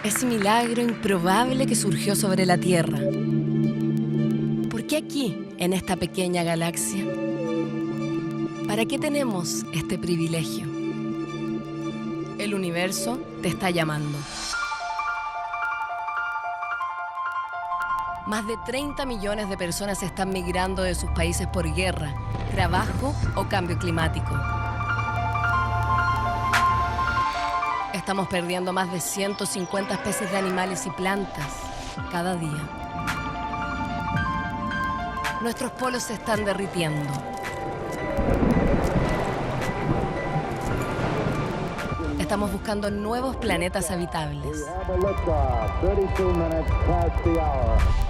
ese milagro improbable que surgió sobre la Tierra. ¿Por qué aquí, en esta pequeña galaxia? ¿Para qué tenemos este privilegio? El universo te está llamando. Más de 30 millones de personas están migrando de sus países por guerra, trabajo o cambio climático. Estamos perdiendo más de 150 especies de animales y plantas cada día. Nuestros polos se están derritiendo. Estamos buscando nuevos planetas habitables.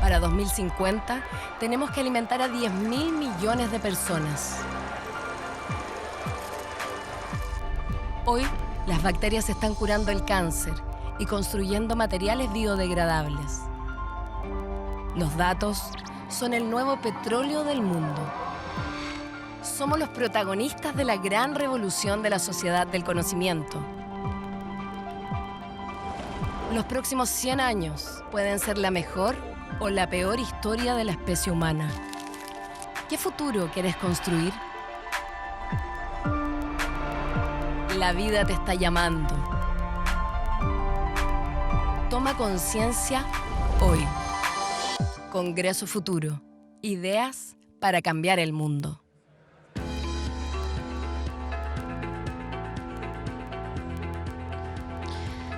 Para 2050, tenemos que alimentar a 10.000 millones de personas. Hoy, las bacterias están curando el cáncer y construyendo materiales biodegradables. Los datos son el nuevo petróleo del mundo. Somos los protagonistas de la gran revolución de la sociedad del conocimiento. Los próximos 100 años pueden ser la mejor o la peor historia de la especie humana. ¿Qué futuro quieres construir? La vida te está llamando. Toma conciencia hoy. Congreso Futuro. Ideas para cambiar el mundo.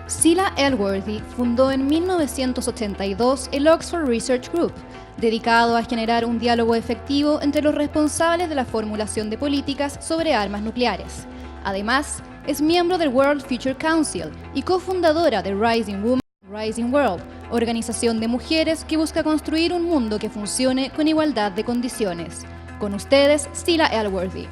Cilla Elworthy fundó en 1982 el Oxford Research Group, dedicado a generar un diálogo efectivo entre los responsables de la formulación de políticas sobre armas nucleares. Además, es miembro del World Future Council y cofundadora de Rising Women, Rising World, organización de mujeres que busca construir un mundo que funcione con igualdad de condiciones. Con ustedes, Cilla Elworthy.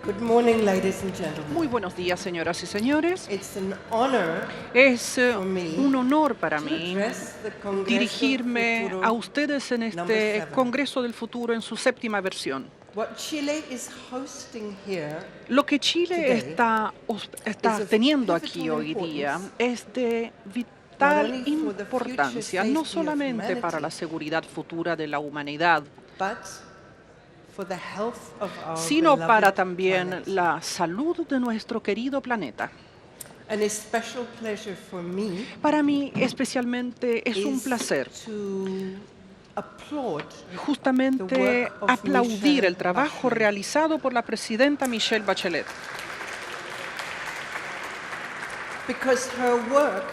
Good morning, ladies and gentlemen. Muy buenos días, señoras y señores. It's an honor Es me un honor para to mí address the Congreso dirigirme Futuro a ustedes en number este 7. Congreso del Futuro en su 7ª versión. What Chile is hosting here Lo que Chile today está is of teniendo aquí pivotal hoy día importance es de not vital only for the future importancia, safety no of solamente para la humanity, seguridad futura de la humanidad, but for the health of our sino beloved para también planet. la salud de nuestro querido planeta. And a special pleasure for me Para mí, especialmente, es un is placer to applaud justamente the work of aplaudir Michelle el trabajo Bachelet. realizado por la presidenta Michelle Bachelet, because her work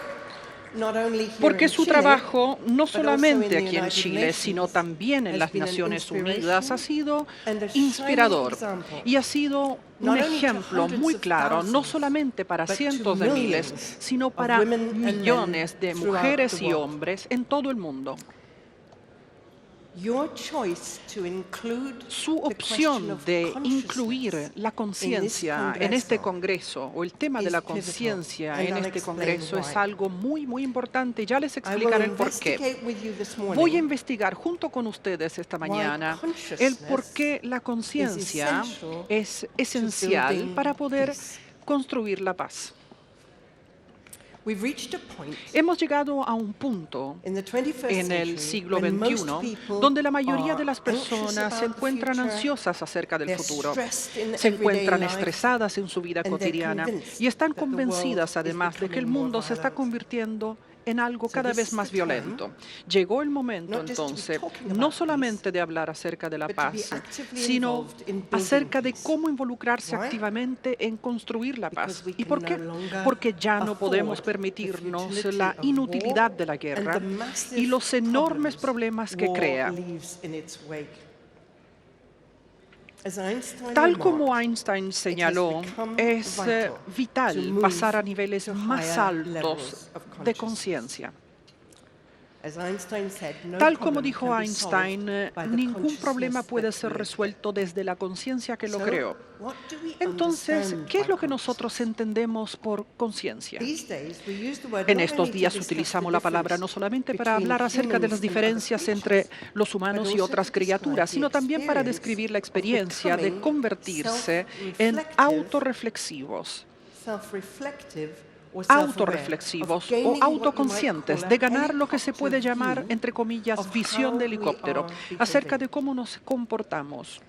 not only here porque in su Chile, trabajo no but also solamente in the aquí en United Chile, Nations, sino también en has las been an Naciones Unidas, inspiration ha sido and a shining inspirador example, y ha sido un not only to ejemplo hundreds muy of claro, no thousands, solamente para but to cientos de miles, millions sino of para women and men millones de throughout mujeres the y world. hombres en todo el mundo. Your choice to include Su the question opción of de incluir consciousness la conciencia en este Congreso o el tema de is la pivotal, conciencia and en I'll este explain Congreso es why. algo muy, muy importante. Ya les I will explicaré el porqué. investigate with you this morning Voy a investigar junto con ustedes esta why mañana el consciousness por qué la conciencia essential es to esencial building para poder peace. construir la paz. We've reached a point Hemos llegado a un punto in the 21st en el century siglo when most XXI people donde la mayoría are de las anxious personas about se the encuentran future, ansiosas acerca del they're futuro, stressed in se everyday encuentran life, estresadas en su vida and they're cotidiana convinced y están that the world convencidas is además de que el becoming more mundo se está violent. convirtiendo en algo cada vez más violento. Llegó el momento entonces no solamente de hablar acerca de la paz, sino acerca de cómo involucrarse activamente en construir la paz. ¿Y por qué? Porque ya no podemos permitirnos la inutilidad de la guerra y los enormes problemas que crea. Tal como Einstein señaló, es vital pasar a niveles más altos de conciencia. Tal como dijo Einstein, ningún problema puede ser resuelto desde la conciencia que lo creó. Entonces, ¿qué es lo que nosotros entendemos por conciencia? En estos días utilizamos la palabra no solamente para hablar acerca de las diferencias entre los humanos y otras criaturas, sino también para describir la experiencia de convertirse en autorreflexivos o autoconscientes, de ganar lo que se puede llamar, entre comillas, visión de helicóptero, acerca de cómo nos comportamos.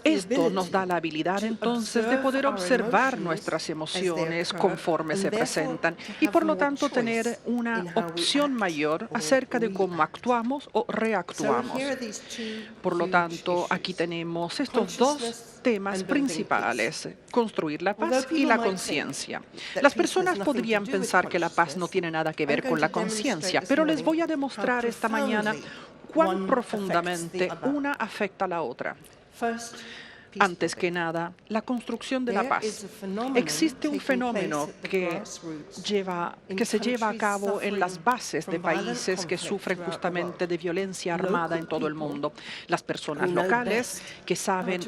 Esto nos da la habilidad entonces de poder observar nuestras emociones conforme se presentan y por lo tanto tener una opción mayor acerca de cómo actuamos o reactuamos. Por lo tanto, aquí tenemos estos dos temas principales: construir la paz y la conciencia. Las personas podrían pensar que la paz no tiene nada que ver con la conciencia, pero les voy a demostrar esta mañana cuán profundamente una afecta a la otra. Antes que nada, la construcción de la paz. Existe un fenómeno que se lleva a cabo en las bases de países que sufren justamente de violencia armada en todo el mundo. Las personas locales que saben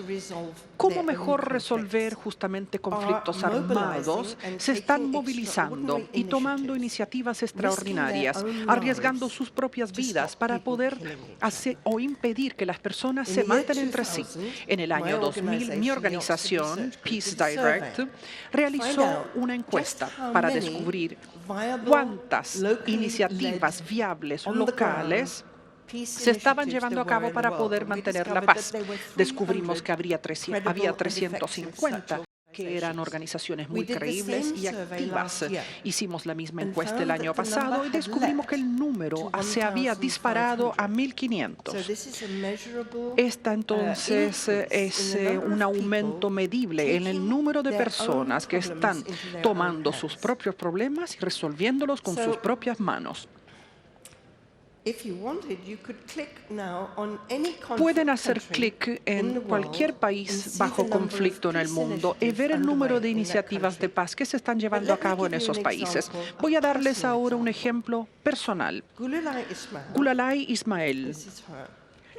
cómo mejor resolver justamente conflictos armados se están movilizando y tomando iniciativas extraordinarias, arriesgando sus propias vidas para poder hacer o impedir que las personas se maten entre sí. En el año 2000, mi organización, Peace Direct, realizó una encuesta para descubrir cuántas iniciativas viables locales se estaban llevando a cabo para poder mantener la paz. Descubrimos que había 350, que eran organizaciones muy creíbles y activas. Hicimos la misma encuesta el año pasado y descubrimos que el número se había disparado a 1.500. Esta entonces es un aumento medible en el número de personas que están tomando sus propios problemas y resolviéndolos con sus propias manos. Pueden hacer clic en cualquier país bajo conflicto en el mundo y ver el número de iniciativas de paz que se están llevando a cabo en esos países. Voy a darles ahora un ejemplo personal. Gulalai Ismail.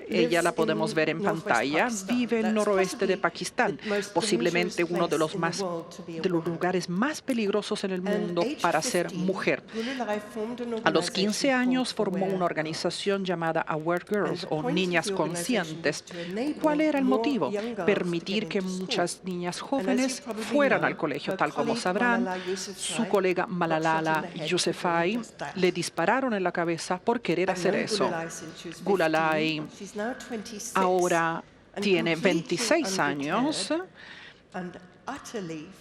Ella la podemos ver en pantalla. Vive en el noroeste de Pakistán, posiblemente uno de los lugares más peligrosos en el mundo para ser mujer. A los 15 años formó una organización llamada Aware Girls o Niñas Conscientes. ¿Cuál era el motivo? Permitir que muchas niñas jóvenes fueran al colegio. Tal como sabrán, su colega Malala Yousafzai le dispararon en la cabeza por querer hacer eso. Gulalai ahora tiene 26 años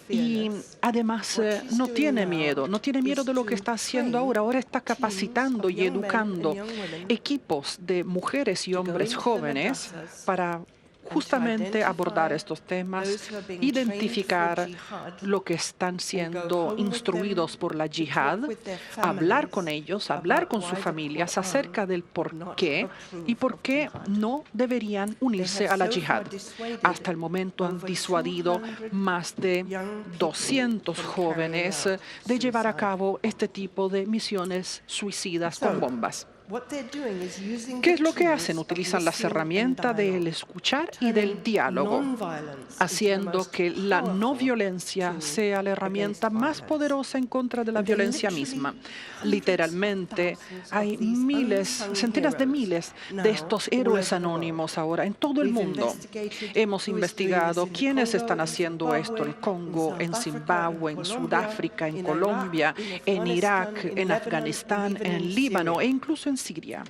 y además no tiene miedo de lo que está haciendo ahora. Ahora está capacitando y educando equipos de mujeres y hombres jóvenes para justamente abordar estos temas, identificar lo que están siendo instruidos por la yihad, hablar con ellos, hablar con sus familias acerca del por qué y por qué no deberían unirse a la yihad. Hasta el momento han disuadido más de 200 jóvenes de llevar a cabo este tipo de misiones suicidas con bombas. ¿Qué es lo que hacen? Utilizan las herramientas del escuchar y del diálogo, haciendo que la no violencia sea la herramienta más poderosa en contra de la violencia misma. Literalmente hay centenas de miles de estos héroes anónimos ahora en todo el mundo. Hemos investigado quiénes están haciendo esto en Congo, en Zimbabue, en Sudáfrica, en Colombia, en Irak, en Afganistán, en Líbano e incluso en Siria.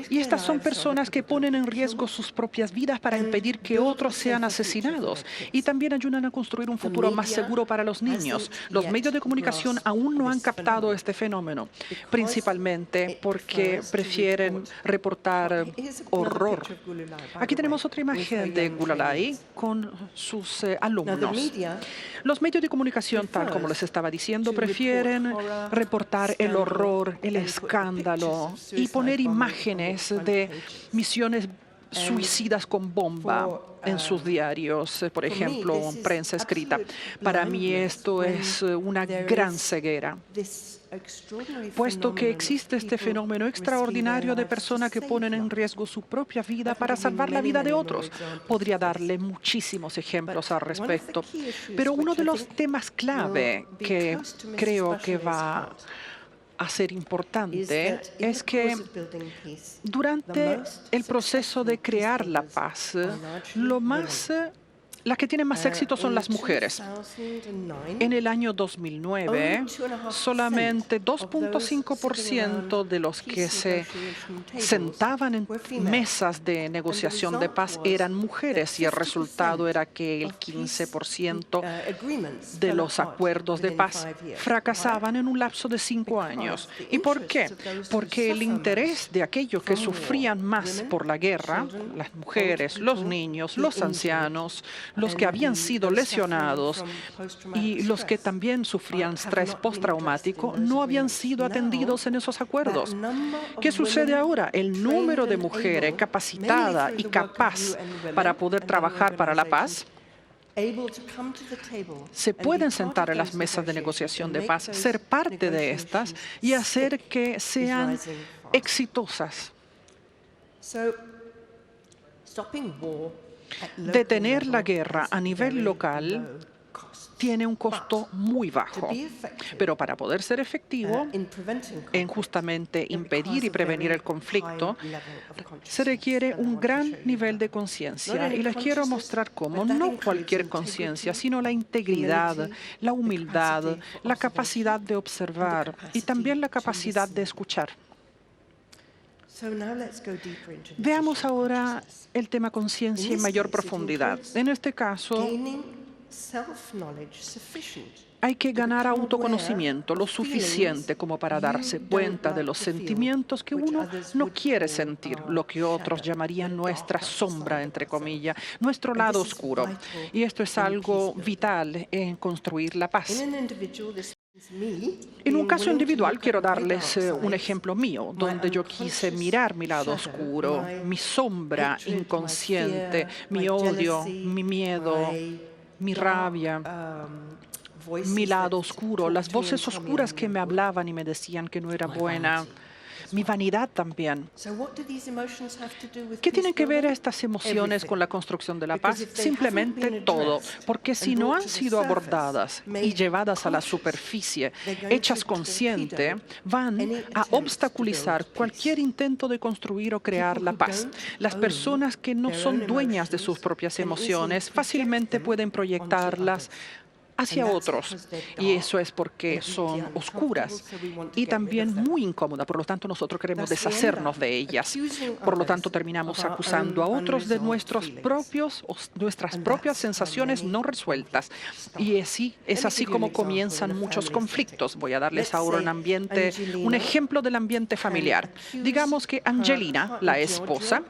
Y estas son personas que ponen en riesgo sus propias vidas para impedir que otros sean asesinados y también ayudan a construir un futuro más seguro para los niños. Los medios de comunicación aún no han captado este fenómeno, principalmente porque prefieren reportar horror. Aquí tenemos otra imagen de Gulalai con sus alumnos. Los medios de comunicación, tal como les estaba diciendo, prefieren reportar el horror, el escándalo y poner imágenes de misiones suicidas con bomba en sus diarios, por ejemplo, en prensa escrita. Para mí esto es una gran ceguera, puesto que existe este fenómeno extraordinario de personas que ponen en riesgo su propia vida para salvar la vida de otros. Podría darle muchísimos ejemplos al respecto, pero uno de los temas clave que creo que va a ser importante es que durante el proceso de crear la paz, las que tienen más éxito son las mujeres. En el año 2009, solamente 2.5% de los que se sentaban en mesas de negociación de paz eran mujeres y el resultado era que el 15% de los acuerdos de paz fracasaban en un lapso de 5 años. ¿Y por qué? Porque el interés de aquellos que sufrían más por la guerra, las mujeres, los niños, los ancianos, los que habían sido lesionados y los que también sufrían estrés postraumático, no habían sido atendidos en esos acuerdos. ¿Qué sucede ahora? El número de mujeres capacitadas y capaz para poder trabajar para la paz se pueden sentar en las mesas de negociación de paz, ser parte de estas y hacer que sean exitosas. Detener la guerra a nivel local tiene un costo muy bajo, pero para poder ser efectivo en justamente impedir y prevenir el conflicto, se requiere un gran nivel de conciencia. Y les quiero mostrar cómo, no cualquier conciencia, sino la integridad, la humildad, la capacidad de observar y también la capacidad de escuchar. Veamos ahora el tema conciencia en mayor profundidad. En este caso, hay que ganar autoconocimiento lo suficiente como para darse cuenta de los sentimientos que uno no quiere sentir, lo que otros llamarían nuestra sombra, entre comillas, nuestro lado oscuro. Y esto es algo vital en construir la paz. En un caso individual, quiero darles un ejemplo mío, donde yo quise mirar mi lado oscuro, mi sombra inconsciente, mi odio, mi miedo, mi rabia, mi lado oscuro, las voces oscuras que me hablaban y me decían que no era buena. Mi vanidad también. ¿Qué tienen que ver estas emociones con la construcción de la paz? Simplemente todo, porque si no han sido abordadas y llevadas a la superficie, hechas consciente, van a obstaculizar cualquier intento de construir o crear la paz. Las personas que no son dueñas de sus propias emociones fácilmente pueden proyectarlas hacia otros, y eso es porque son oscuras y también muy incómodas. Por lo tanto, nosotros queremos deshacernos de ellas. Por lo tanto, terminamos acusando a otros de nuestras propias sensaciones no resueltas. Y es así como comienzan muchos conflictos. Voy a darles ahora un ejemplo del ambiente familiar. Digamos que Angelina, la esposa,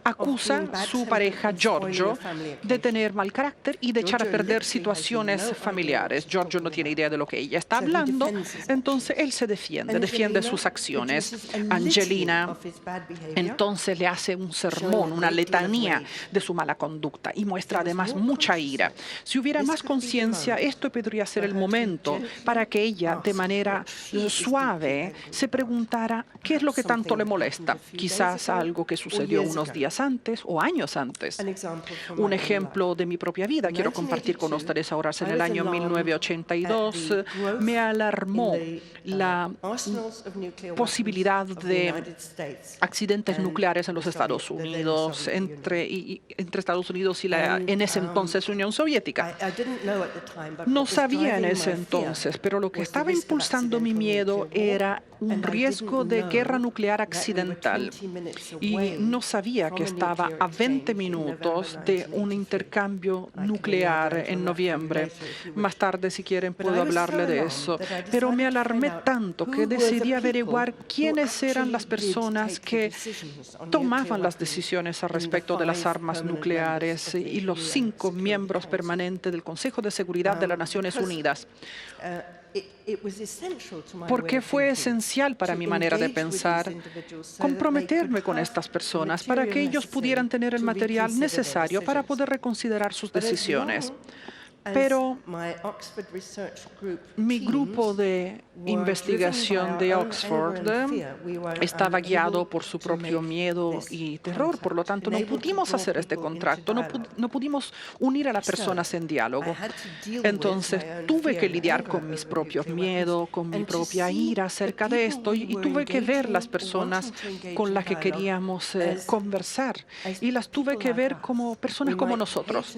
acusa a su pareja Giorgio de tener mal carácter y de echar a perder situaciones familiares. Giorgio no tiene idea de lo que ella está hablando, entonces él se defiende sus acciones. Angelina entonces le hace un sermón, una letanía de su mala conducta y muestra además mucha ira. Si hubiera más conciencia, esto podría ser el momento para que ella, de manera suave, se preguntara qué es lo que tanto le molesta. Quizás algo que sucedió unos días días antes o años antes. Un ejemplo de mi propia vida quiero compartir con ustedes ahora. En el año 1982 me alarmó la posibilidad de accidentes nucleares en los Estados Unidos, entre Estados Unidos y en ese entonces Unión Soviética. No sabía en ese entonces, pero lo que estaba impulsando mi miedo era un riesgo de guerra nuclear accidental. Y no sabía que estaba a 20 minutos de un intercambio nuclear en noviembre. Más tarde, si quieren, puedo hablarle de eso. Pero me alarmé tanto que decidí averiguar quiénes eran las personas que tomaban las decisiones al respecto de las armas nucleares y los 5 miembros permanentes del Consejo de Seguridad de las Naciones Unidas. Porque fue esencial para mi manera de pensar comprometerme con estas personas para que ellos pudieran tener el material necesario para poder reconsiderar sus decisiones. Pero mi grupo de investigación de Oxford estaba guiado por su propio miedo y terror. Por lo tanto, no pudimos hacer este contrato, no pudimos unir a las personas en diálogo. Entonces, tuve que lidiar con mis propios miedos, con mi propia ira acerca de esto, y tuve que ver las personas con las que queríamos conversar. Y las tuve que ver como personas como nosotros,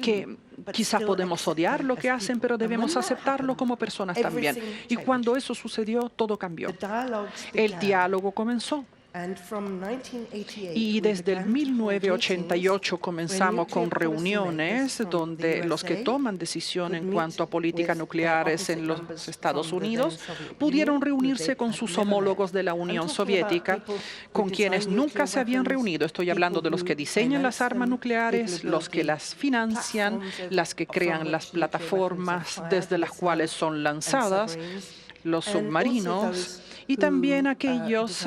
que quizá podemos odiar lo que hacen, pero debemos aceptarlo como personas también. Y cuando eso sucedió, todo cambió. El diálogo comenzó. Y desde el 1988 comenzamos con reuniones donde los que toman decisión en cuanto a políticas nucleares en los Estados Unidos pudieron reunirse con sus homólogos de la Unión Soviética, con quienes nunca se habían reunido. Estoy hablando de los que diseñan las armas nucleares, los que las financian, las que crean las plataformas desde las cuales son lanzadas, los submarinos, y también aquellos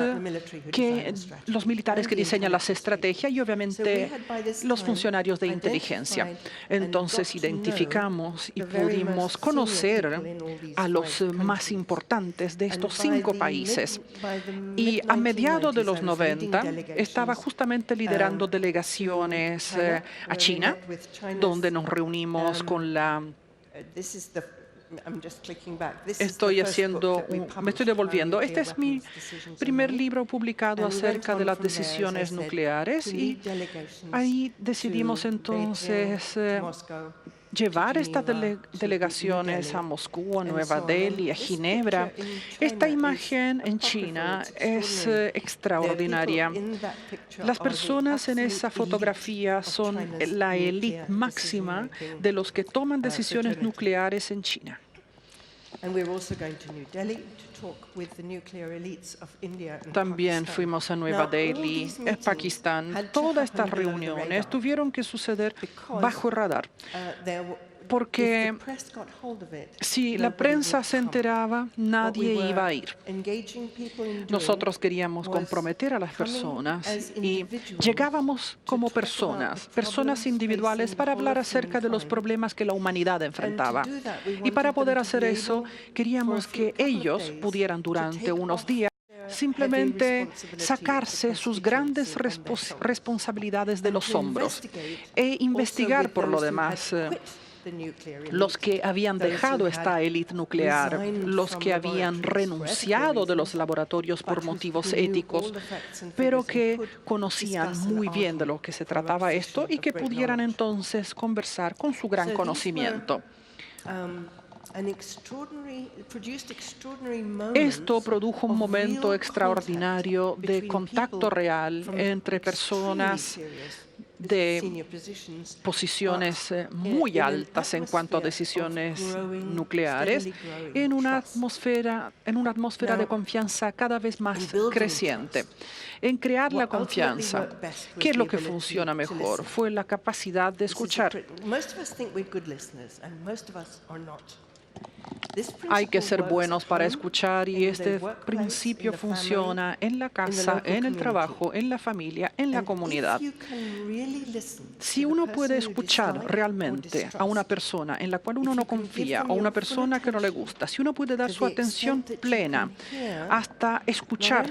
los militares que diseñan las estrategias y obviamente los funcionarios de inteligencia. Entonces identificamos y pudimos conocer a los más importantes de estos 5 países. Y a mediados de los 90 estaba justamente liderando delegaciones a China, donde nos reunimos con la... me estoy devolviendo. Este es mi primer libro publicado acerca de las decisiones nucleares y ahí decidimos entonces llevar estas delegaciones a Moscú, a Nueva Delhi, a Ginebra. Esta imagen en China es extraordinaria. Las personas en esa fotografía son la élite máxima de los que toman decisiones nucleares en China. También fuimos a Nueva Delhi, Pakistán. Todas estas reuniones tuvieron que suceder bajo radar, porque si la prensa se enteraba, nadie iba a ir. Nosotros queríamos comprometer a las personas y llegábamos como personas individuales para hablar acerca de los problemas que la humanidad enfrentaba. Y para poder hacer eso, queríamos que ellos pudieran durante unos días simplemente sacarse sus grandes responsabilidades de los hombros e investigar por lo demás los que habían dejado esta élite nuclear, los que habían renunciado de los laboratorios por motivos éticos, pero que conocían muy bien de lo que se trataba esto y que pudieran entonces conversar con su gran conocimiento. Esto produjo un momento extraordinario de contacto real entre personas de posiciones muy altas en cuanto a decisiones nucleares en una atmósfera de confianza cada vez más creciente. En crear la confianza, ¿qué es lo que funciona mejor? Fue la capacidad de escuchar. Hay que ser buenos para escuchar y este principio funciona en la casa, en el trabajo, en la familia, en la comunidad. Si uno puede escuchar realmente a una persona en la cual uno no confía o una persona que no le gusta, si uno puede dar su atención plena hasta escuchar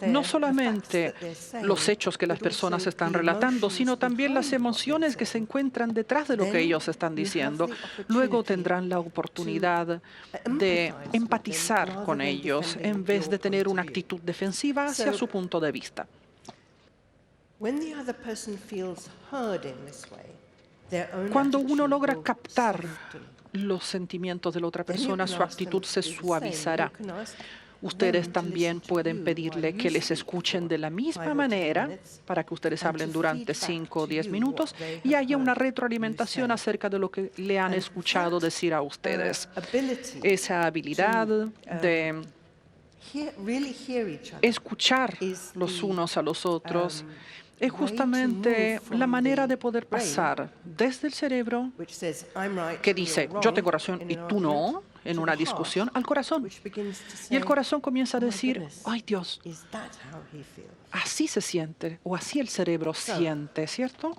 no solamente los hechos que las personas están relatando, sino también las emociones que se encuentran detrás de lo que ellos están diciendo, luego tendrán la oportunidad de empatizar con ellos en vez de tener una actitud defensiva hacia su punto de vista. Cuando uno logra captar los sentimientos de la otra persona, su actitud se suavizará. Ustedes también pueden pedirle que les escuchen de la misma manera para que ustedes hablen durante 5 o 10 minutos y haya una retroalimentación acerca de lo que le han escuchado decir a ustedes. Esa habilidad de escuchar los unos a los otros es justamente la manera de poder pasar desde el cerebro, que dice, yo tengo razón y tú no, en una discusión, al corazón. Y el corazón comienza a decir, ay Dios, así se siente, o así el cerebro siente, ¿cierto?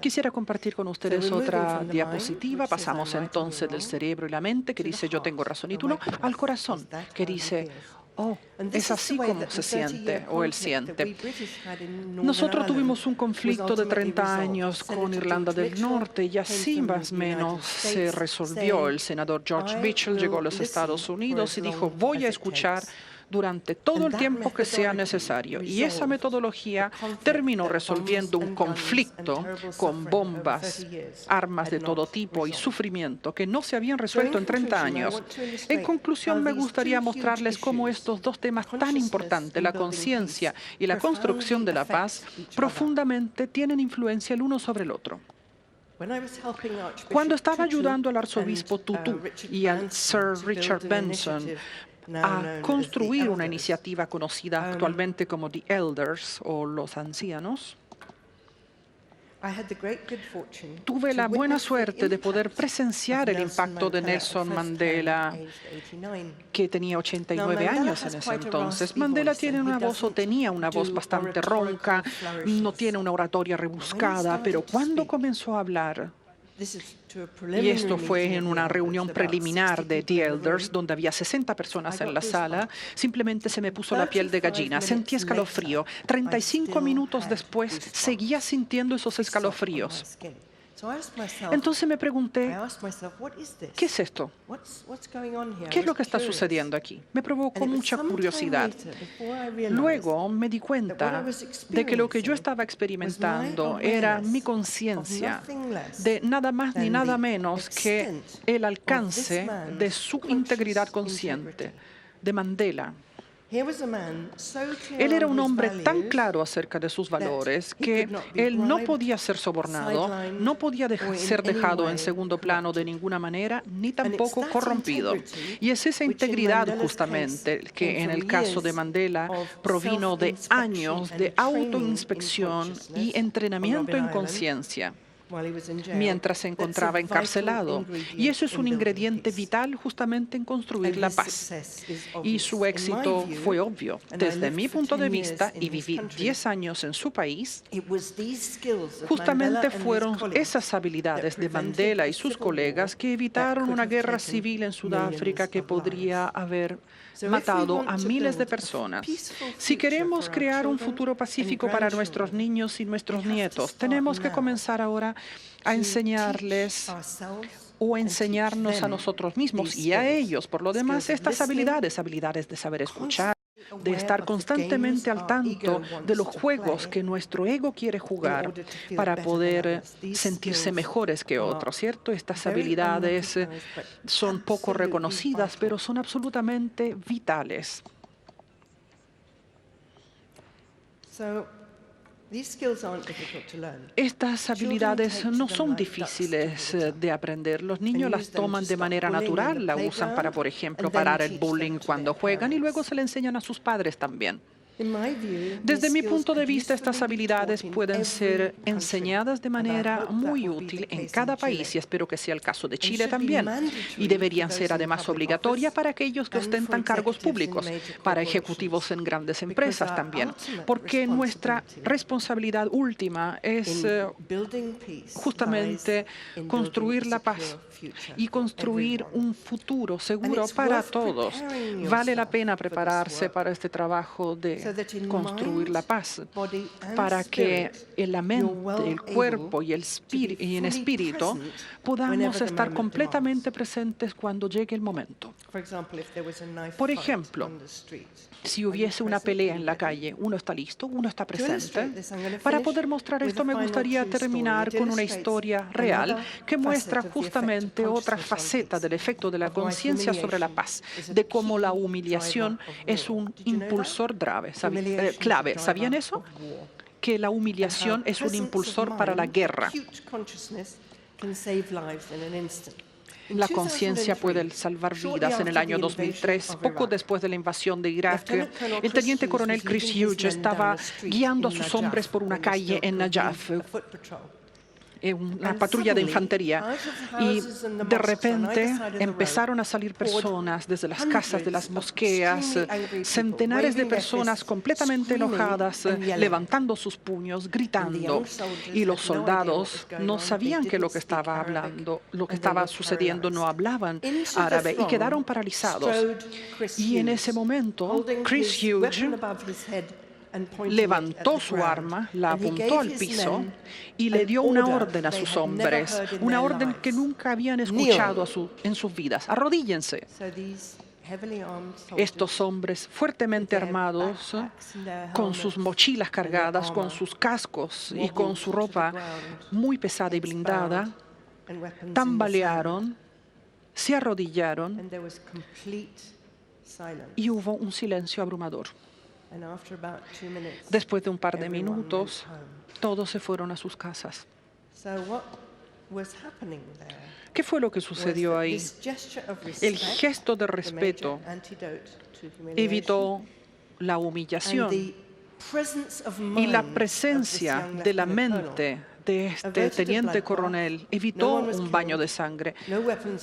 Quisiera compartir con ustedes otra diapositiva. Pasamos entonces del cerebro y la mente, que dice, yo tengo razón y tú no, al corazón, que dice, oh, es así como se siente o él siente. Nosotros tuvimos un conflicto de 30 años con Irlanda del Norte y así más o menos se resolvió. El senador George Mitchell llegó a los Estados Unidos y dijo, voy a escuchar durante todo el tiempo que sea necesario. Y esa metodología terminó resolviendo un conflicto con bombas, armas de todo tipo y sufrimiento que no se habían resuelto en 30 años. En conclusión, me gustaría mostrarles cómo estos dos temas tan importantes, la conciencia y la construcción de la paz, profundamente tienen influencia el uno sobre el otro. Cuando estaba ayudando al arzobispo Tutu y al Sir Richard Benson a construir una iniciativa conocida actualmente como The Elders o los ancianos, tuve la buena suerte de poder presenciar el impacto de Nelson Mandela, que tenía 89 años en ese entonces. Mandela tiene una voz, o tenía una voz bastante ronca, no tiene una oratoria rebuscada, pero cuando comenzó a hablar, y esto fue en una reunión preliminar de The Elders, donde había 60 personas en la sala, simplemente se me puso la piel de gallina, sentí escalofrío. 35 minutos después seguía sintiendo esos escalofríos. Entonces me pregunté, ¿qué es esto? ¿Qué es lo que está sucediendo aquí? Me provocó mucha curiosidad. Luego me di cuenta de que lo que yo estaba experimentando era mi conciencia de nada más ni nada menos que el alcance de su integridad consciente, de Mandela. Él era un hombre tan claro acerca de sus valores que él no podía ser sobornado, no podía ser dejado en segundo plano de ninguna manera, ni tampoco corrompido. Y es esa integridad justamente que en el caso de Mandela provino de años de autoinspección y entrenamiento en conciencia mientras se encontraba encarcelado. Y eso es un ingrediente vital justamente en construir la paz. Y su éxito fue obvio. Desde mi punto de vista, y viví 10 años en su país, justamente fueron esas habilidades de Mandela y sus colegas que evitaron una guerra civil en Sudáfrica que podría haber matado a miles de personas. Si queremos crear un futuro pacífico para nuestros niños y nuestros nietos, tenemos que comenzar ahora a enseñarles o enseñarnos a nosotros mismos y a ellos, por lo demás, estas habilidades de saber escuchar, de estar constantemente al tanto de los juegos que nuestro ego quiere jugar para poder sentirse mejores que otros, ¿cierto? Estas habilidades son poco reconocidas, pero son absolutamente vitales. Estas habilidades no son difíciles de aprender. Los niños las toman de manera natural, la usan para, por ejemplo, parar el bullying cuando juegan y luego se le enseñan a sus padres también. Desde mi punto de vista, estas habilidades pueden ser enseñadas de manera muy útil en cada país y espero que sea el caso de Chile también. Y deberían ser además obligatorias para aquellos que ostentan cargos públicos, para ejecutivos en grandes empresas también, porque nuestra responsabilidad última es justamente construir la paz y construir un futuro seguro para todos. Vale la pena prepararse para este trabajo de construir la paz, para que en la mente, el cuerpo y el espíritu podamos estar completamente presentes cuando llegue el momento. Por ejemplo, si hubiese una pelea en la calle, uno está listo, uno está presente. Para poder mostrar esto, me gustaría terminar con una historia real que muestra justamente otra faceta del efecto de la conciencia sobre la paz, de cómo la humillación es un impulsor clave. ¿Sabían eso? Que la humillación es un impulsor para la guerra. La conciencia puede salvar vidas. En el año 2003, poco después de la invasión de Irak, el teniente coronel Chris Hughes estaba guiando a sus hombres por una calle en Najaf, una patrulla de infantería, y de repente empezaron a salir personas desde las casas de las mosqueas, centenares de personas completamente enojadas, levantando sus puños, gritando, y los soldados no sabían que lo que estaba sucediendo, no hablaban árabe y quedaron paralizados. Y en ese momento, Chris Hughes levantó su arma, la apuntó al piso y le dio una orden a sus hombres, una orden que nunca habían escuchado en sus vidas. Arrodíllense. Estos hombres fuertemente armados, con sus mochilas cargadas, con sus cascos y con su ropa muy pesada y blindada, tambalearon, se arrodillaron y hubo un silencio abrumador. Después de un par de minutos, todos se fueron a sus casas. ¿Qué fue lo que sucedió ahí? El gesto de respeto evitó la humillación y la presencia de la mente de este teniente coronel evitó un baño de sangre.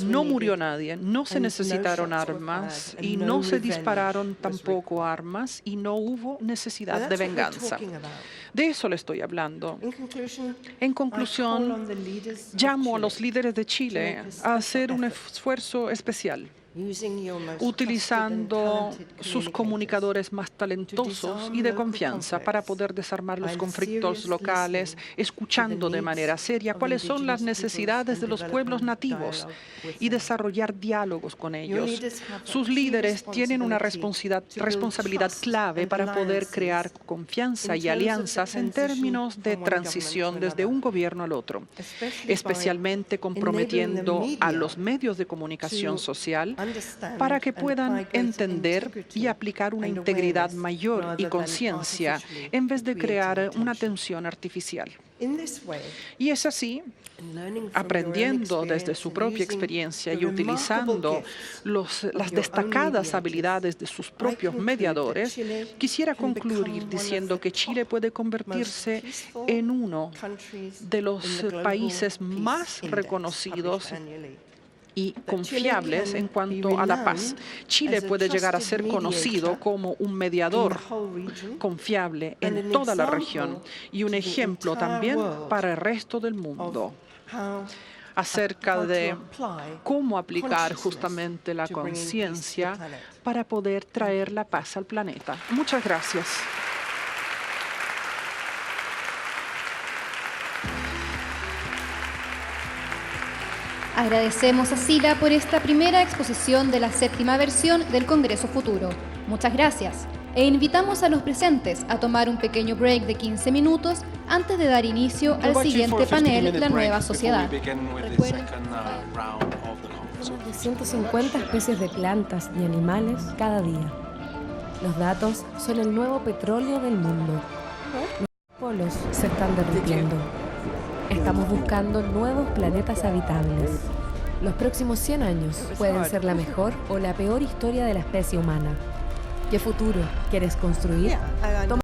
No murió nadie, no se necesitaron armas y no se dispararon tampoco armas y no hubo necesidad de venganza. De eso le estoy hablando. En conclusión, llamo a los líderes de Chile a hacer un esfuerzo especial, utilizando sus comunicadores más talentosos y de confianza para poder desarmar los conflictos locales, escuchando de manera seria cuáles son las necesidades de los pueblos nativos y desarrollar diálogos con ellos. Sus líderes tienen una responsabilidad clave para poder crear confianza y alianzas en términos de transición desde un gobierno al otro, especialmente comprometiendo a los medios de comunicación social para que puedan entender y aplicar una integridad mayor y conciencia en vez de crear una tensión artificial. Y es así, aprendiendo desde su propia experiencia y utilizando las destacadas habilidades de sus propios mediadores, quisiera concluir diciendo que Chile puede convertirse en uno de los países más reconocidos y confiables en cuanto a la paz. Chile puede llegar a ser conocido como un mediador confiable en toda la región y un ejemplo también para el resto del mundo acerca de cómo aplicar justamente la conciencia para poder traer la paz al planeta. Muchas gracias. Agradecemos a Sila por esta primera exposición de la 7ª versión del Congreso Futuro. Muchas gracias. E invitamos a los presentes a tomar un pequeño break de 15 minutos antes de dar inicio al siguiente panel, La Nueva Sociedad. Recuerden, más de 150 especies de plantas y animales cada día. Los datos son el nuevo petróleo del mundo. Los polos se están derritiendo. Estamos buscando nuevos planetas habitables. Los próximos 100 años pueden ser la mejor o la peor historia de la especie humana. ¿Qué futuro quieres construir?